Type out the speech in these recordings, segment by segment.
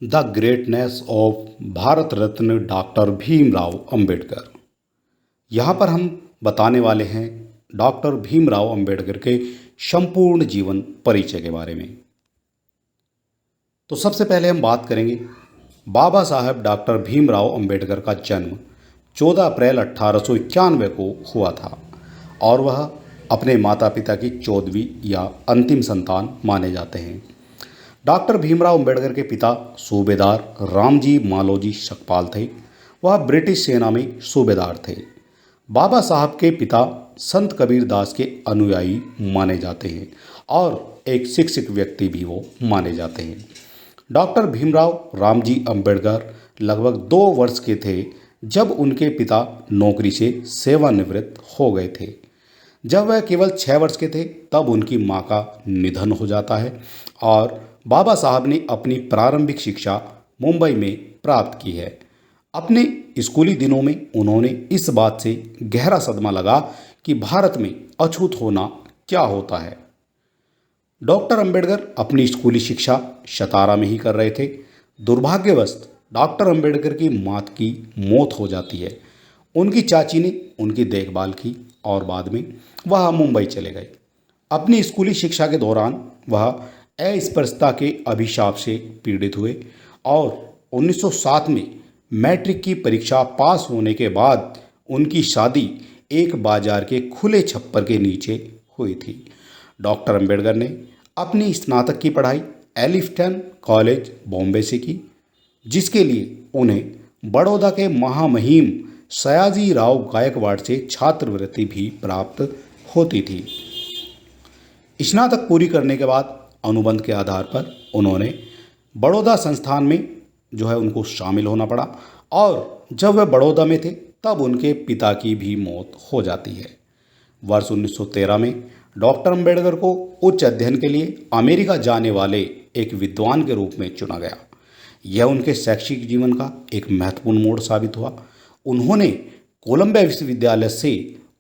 The greatness of Bharat Ratna doctor Bhimrao Ambedkar. यहाँ पर हम बताने वाले हैं डॉक्टर भीमराव अंबेडकर के संपूर्ण जीवन परिचय के बारे में। तो सबसे पहले हम बात करेंगे बाबा साहब डॉक्टर भीमराव अंबेडकर का जन्म 14 अप्रैल 1891 को हुआ था और वह अपने माता पिता की 14वीं या अंतिम संतान माने जाते हैं। डॉक्टर भीमराव अंबेडकर के पिता सूबेदार रामजी मालोजी सकपाल थे। वह ब्रिटिश सेना में सूबेदार थे। बाबा साहब के पिता संत कबीर दास के अनुयायी माने जाते हैं और एक शिक्षित व्यक्ति भी वो माने जाते हैं। डॉक्टर भीमराव रामजी अंबेडकर लगभग 2 वर्ष के थे जब उनके पिता नौकरी से सेवानिवृत्त हो गए थे। जब वह केवल 6 वर्ष के थे तब उनकी मां का निधन हो जाता है और बाबा साहब ने अपनी प्रारंभिक शिक्षा मुंबई में प्राप्त की है। अपने स्कूली दिनों में उन्होंने इस बात से गहरा सदमा लगा कि भारत में अछूत होना क्या होता है। डॉक्टर अंबेडकर अपनी स्कूली शिक्षा सतारा में ही कर रहे थे। दुर्भाग्यवश डॉक्टर अंबेडकर की मां की मौत हो जाती है। उनकी चाची ने उनकी देखभाल की और बाद में वह मुंबई चले गए। अपनी स्कूली शिक्षा के दौरान वह अस्पृश्यता के अभिशाप से पीड़ित हुए और 1907 में मैट्रिक की परीक्षा पास होने के बाद उनकी शादी एक बाजार के खुले छप्पर के नीचे हुई थी। डॉक्टर अंबेडकर ने अपनी स्नातक की पढ़ाई एलिफ्टन कॉलेज बॉम्बे से की, जिसके लिए उन्हें बड़ौदा के महामहिम सयाजी राव गायकवाड़ से छात्रवृत्ति भी प्राप्त होती थी। स्नातक पूरी करने के बाद अनुबंध के आधार पर उन्होंने बड़ौदा संस्थान में उनको शामिल होना पड़ा और जब वह बड़ौदा में थे तब उनके पिता की भी मौत हो जाती है। वर्ष 1913 में डॉक्टर अंबेडकर को उच्च अध्ययन के लिए अमेरिका जाने वाले एक विद्वान के रूप में चुना गया। यह उनके शैक्षिक जीवन का एक महत्वपूर्ण मोड़ साबित हुआ। उन्होंने कोलंबिया विश्वविद्यालय से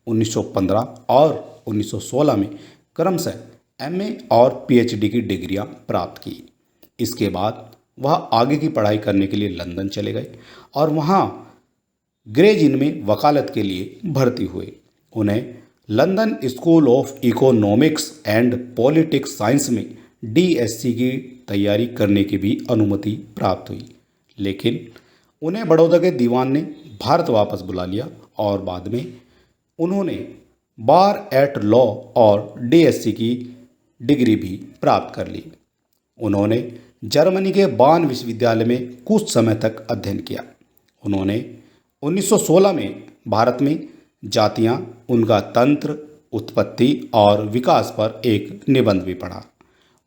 1915 और 1916 में क्रमशः एमए और पीएचडी की डिग्रियां प्राप्त की। इसके बाद वह आगे की पढ़ाई करने के लिए लंदन चले गए और वहां ग्रेज इन में वकालत के लिए भर्ती हुए। उन्हें London school of economics and politics science में डीएससी की तैयारी करने की भी अनुमति प्राप्त हुई, लेकिन उन्हें बड़ौदा के दीवान ने भारत वापस बुला लिया और बाद में उन्होंने बार एट लॉ और डीएससी की डिग्री भी प्राप्त कर ली। उन्होंने जर्मनी के बान विश्वविद्यालय में कुछ समय तक अध्ययन किया। उन्होंने 1916 में भारत में जातियां, उनका तंत्र, उत्पत्ति और विकास पर एक निबंध भी पढ़ा।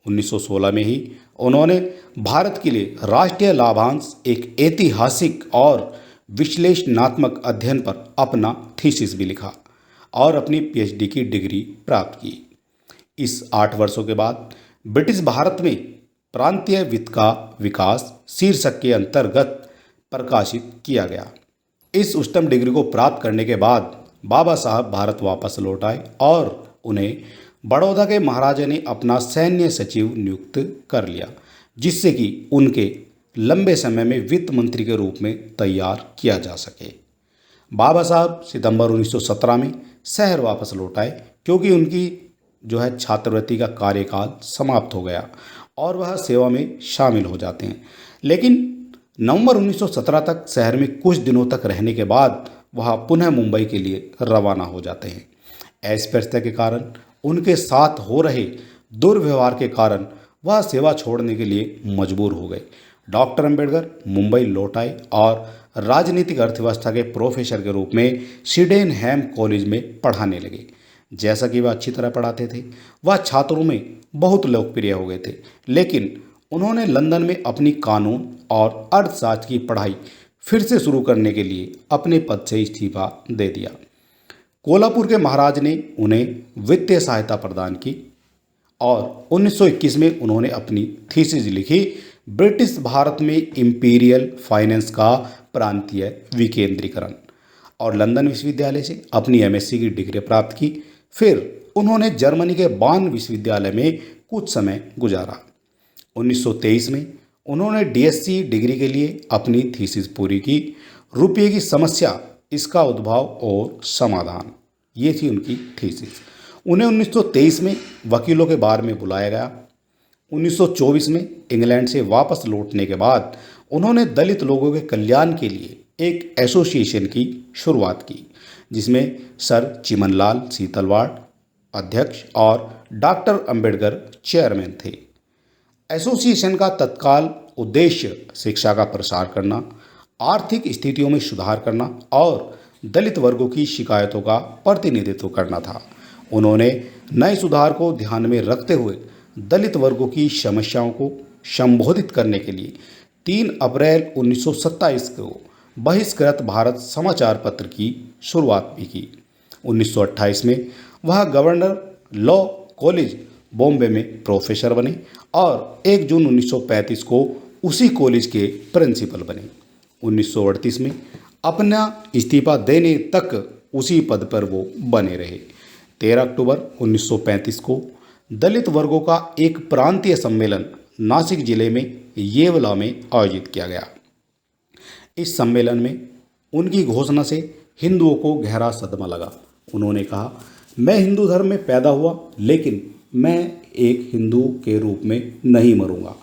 1916 में ही उन्होंने भारत के लिए राष्ट्रीय लाभांश, एक ऐतिहासिक और विश्लेषणात्मक अध्ययन पर अपना थीसिस भी लिखा और अपनी पीएचडी की डिग्री प्राप्त की। इस 8 वर्षों के बाद ब्रिटिश भारत में प्रांतीय वित्त का विकास शीर्षक के अंतर्गत प्रकाशित किया गया। इस उच्चतम डिग्री को प्राप्त करने के बाद बाबा साहब भारत वापस लौट आए और उन्हें बड़ौदा के महाराजा ने अपना सैन्य सचिव नियुक्त कर लिया, जिससे कि उनके लंबे समय में वित्त मंत्री के रूप में तैयार किया जा सके। बाबा साहब सितंबर 1917 में शहर वापस लौट आए क्योंकि उनकी छात्रवृत्ति का कार्यकाल समाप्त हो गया और वह सेवा में शामिल हो जाते हैं। लेकिन नवंबर 1917 तक शहर में कुछ दिनों तक रहने के बाद वह पुनः मुंबई के लिए रवाना हो जाते हैं। अस्पृश्यता के कारण उनके साथ हो रहे दुर्व्यवहार के कारण वह सेवा छोड़ने के लिए मजबूर हो गए। डॉक्टर अंबेडकर मुंबई लौट आए और राजनीतिक अर्थव्यवस्था के प्रोफेसर के रूप में सिडेनहैम कॉलेज में पढ़ाने लगे। जैसा कि वह अच्छी तरह पढ़ाते थे, वह छात्रों में बहुत लोकप्रिय हो गए थे, लेकिन उन्होंने लंदन में अपनी कानून और अर्थशास्त्र की पढ़ाई फिर से शुरू करने के लिए अपने पद से इस्तीफा दे दिया। कोल्हापुर के महाराज ने उन्हें वित्तीय सहायता प्रदान की और 1921 में उन्होंने अपनी थीसिस लिखी, ब्रिटिश भारत में इंपीरियल फाइनेंस का प्रांतीय विकेंद्रीकरण, और लंदन विश्वविद्यालय से अपनी एमएससी की डिग्री प्राप्त की। फिर उन्होंने जर्मनी के बान विश्वविद्यालय में कुछ समय गुजारा। 1923 में उन्होंने डीएससी डिग्री के लिए अपनी थीसिस पूरी की। रुपये की समस्या, इसका उद्भव और समाधान, ये थी उनकी थीसिस। उन्हें 1923 में वकीलों के बार में बुलाया गया। 1924 में इंग्लैंड से वापस लौटने के बाद उन्होंने दलित लोगों के कल्याण के लिए एक एसोसिएशन की शुरुआत की, जिसमें सर चिमनलाल सीतलवाड़ अध्यक्ष और डॉक्टर अंबेडकर चेयरमैन थे। एसोसिएशन का तत्काल उद्देश्य शिक्षा का प्रसार करना, आर्थिक स्थितियों में सुधार करना और दलित वर्गों की शिकायतों का प्रतिनिधित्व करना था। उन्होंने नए सुधार को ध्यान में रखते हुए दलित वर्गों की समस्याओं को संबोधित करने के लिए 3 अप्रैल 1927 को बहिष्कृत भारत समाचार पत्र की शुरुआत भी की। 1928 में वह गवर्नर लॉ कॉलेज बॉम्बे में प्रोफेसर बने और 1 जून 1935 को उसी कॉलेज के प्रिंसिपल बने। 1938 में अपना इस्तीफा देने तक उसी पद पर वो बने रहे। 13 अक्टूबर 1935 को दलित वर्गों का एक प्रांतीय सम्मेलन नासिक जिले में येवला में आयोजित किया गया। इस सम्मेलन में उनकी घोषणा से हिंदुओं को गहरा सदमा लगा। उन्होंने कहा, मैं हिंदू धर्म में पैदा हुआ, लेकिन मैं एक हिंदू के रूप में नहीं मरूंगा।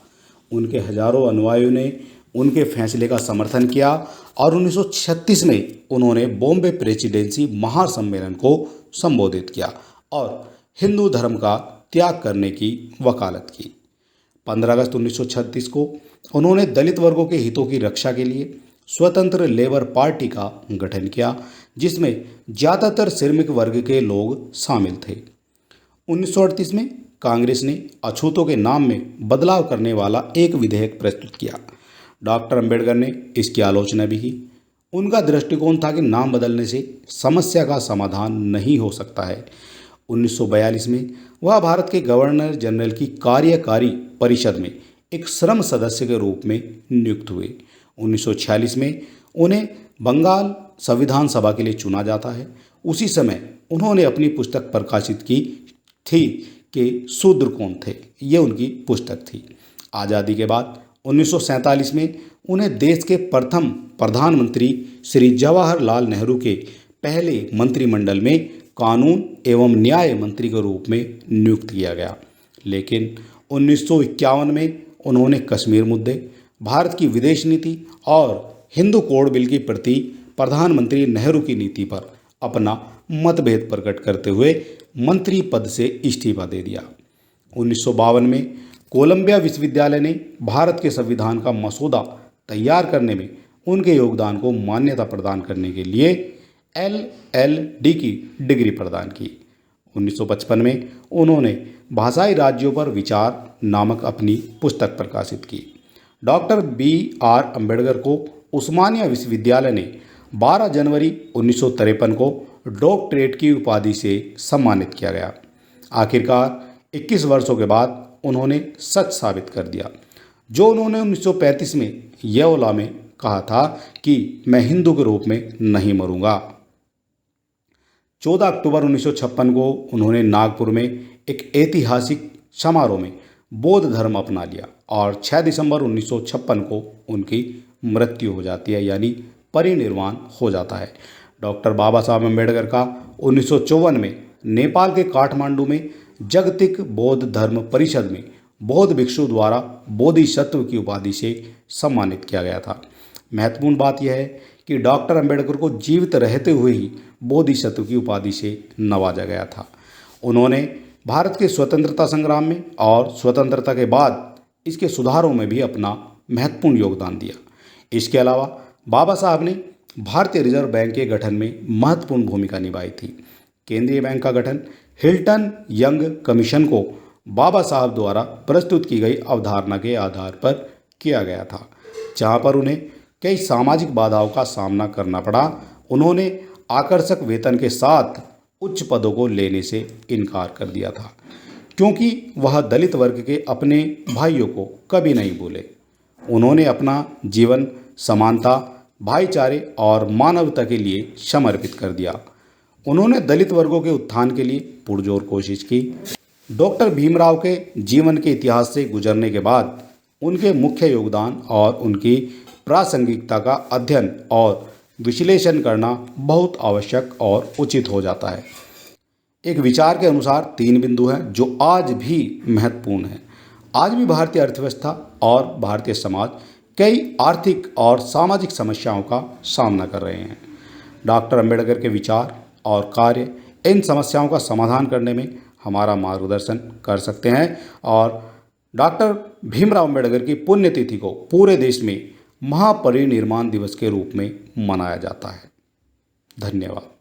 उनके हजारों अनुयायियों ने उनके फैसले का समर्थन किया और 1936 में उन्होंने बॉम्बे प्रेसिडेंसी महासम्मेलन को संबोधित किया और हिंदू धर्म का त्याग करने की वकालत की। 15 अगस्त 1936 को उन्होंने दलित वर्गों के हितों की रक्षा के लिए स्वतंत्र लेबर पार्टी का गठन किया, जिसमें ज़्यादातर श्रमिक वर्ग के लोग शामिल थे। 1938 में कांग्रेस ने अछूतों के नाम में बदलाव करने वाला एक विधेयक प्रस्तुत किया। डॉक्टर अंबेडकर ने इसकी आलोचना भी की। उनका दृष्टिकोण था कि नाम बदलने से समस्या का समाधान नहीं हो सकता है। 1942 में वह भारत के गवर्नर जनरल की कार्यकारी परिषद में एक श्रम सदस्य के रूप में नियुक्त हुए। 1946 में उन्हें बंगाल संविधान सभा के लिए चुना जाता है। उसी समय उन्होंने अपनी पुस्तक प्रकाशित की थी कि शूद्र कौन थे, ये उनकी पुस्तक थी। आज़ादी के बाद 1947 में उन्हें देश के प्रथम प्रधानमंत्री श्री जवाहरलाल नेहरू के पहले मंत्रिमंडल में कानून एवं न्याय मंत्री के रूप में नियुक्त किया गया। लेकिन 1951 में उन्होंने कश्मीर मुद्दे, भारत की विदेश नीति और हिंदू कोड बिल के प्रति प्रधानमंत्री नेहरू की नीति पर अपना मतभेद प्रकट करते हुए मंत्री पद से इस्तीफा दे दिया। 1952 में कोलंबिया विश्वविद्यालय ने भारत के संविधान का मसौदा तैयार करने में उनके योगदान को मान्यता प्रदान करने के लिए LL.D की डिग्री प्रदान की। 1955 में उन्होंने भाषाई राज्यों पर विचार नामक अपनी पुस्तक प्रकाशित की। Doctor B.R. अम्बेडकर को उस्मानिया विश्वविद्यालय ने 12 जनवरी 1953 को डॉक्टरेट की उपाधि से सम्मानित किया गया। आखिरकार 21 वर्षों के बाद उन्होंने सच साबित कर दिया, जो उन्होंने 1935 में येवला में कहा था कि मैं हिंदू के रूप में नहीं मरूंगा। 14 अक्टूबर 1956 को उन्होंने नागपुर में एक ऐतिहासिक समारोह में बौद्ध धर्म अपना लिया और 6 दिसंबर 1956 को उनकी मृत्यु हो जाती है, यानी परिनिर्वाण हो जाता है। डॉक्टर बाबा साहब अम्बेडकर का 1954 में नेपाल के काठमांडू में जागतिक बौद्ध धर्म परिषद में बौद्ध भिक्षु द्वारा बोधिसत्व की उपाधि से सम्मानित किया गया था। महत्वपूर्ण बात यह है कि डॉक्टर अंबेडकर को जीवित रहते हुए ही बोधिसत्व की उपाधि से नवाजा गया था। उन्होंने भारत के स्वतंत्रता संग्राम में और स्वतंत्रता के बाद इसके सुधारों में भी अपना महत्वपूर्ण योगदान दिया। इसके अलावा बाबा साहब ने भारतीय रिजर्व बैंक के गठन में महत्वपूर्ण भूमिका निभाई थी। केंद्रीय बैंक का गठन हिल्टन यंग कमीशन को बाबा साहब द्वारा प्रस्तुत की गई अवधारणा के आधार पर किया गया था, जहां पर उन्हें कई सामाजिक बाधाओं का सामना करना पड़ा। उन्होंने आकर्षक वेतन के साथ उच्च पदों को लेने से इनकार कर दिया था, क्योंकि वह दलित वर्ग के अपने भाइयों को कभी नहीं भूले। उन्होंने अपना जीवन समानता, भाईचारे और मानवता के लिए समर्पित कर दिया। उन्होंने दलित वर्गों के उत्थान के लिए पुरजोर कोशिश की। डॉक्टर भीमराव के जीवन के इतिहास से गुजरने के बाद उनके मुख्य योगदान और उनकी प्रासंगिकता का अध्ययन और विश्लेषण करना बहुत आवश्यक और उचित हो जाता है। एक विचार के अनुसार 3 बिंदु हैं जो आज भी महत्वपूर्ण हैं। आज भी भारतीय अर्थव्यवस्था और भारतीय समाज कई आर्थिक और सामाजिक समस्याओं का सामना कर रहे हैं। डॉक्टर अंबेडकर के विचार और कार्य इन समस्याओं का समाधान करने में हमारा मार्गदर्शन कर सकते हैं और डॉक्टर भीमराव अंबेडकर की पुण्यतिथि को पूरे देश में महापरिनिर्वाण दिवस के रूप में मनाया जाता है। धन्यवाद।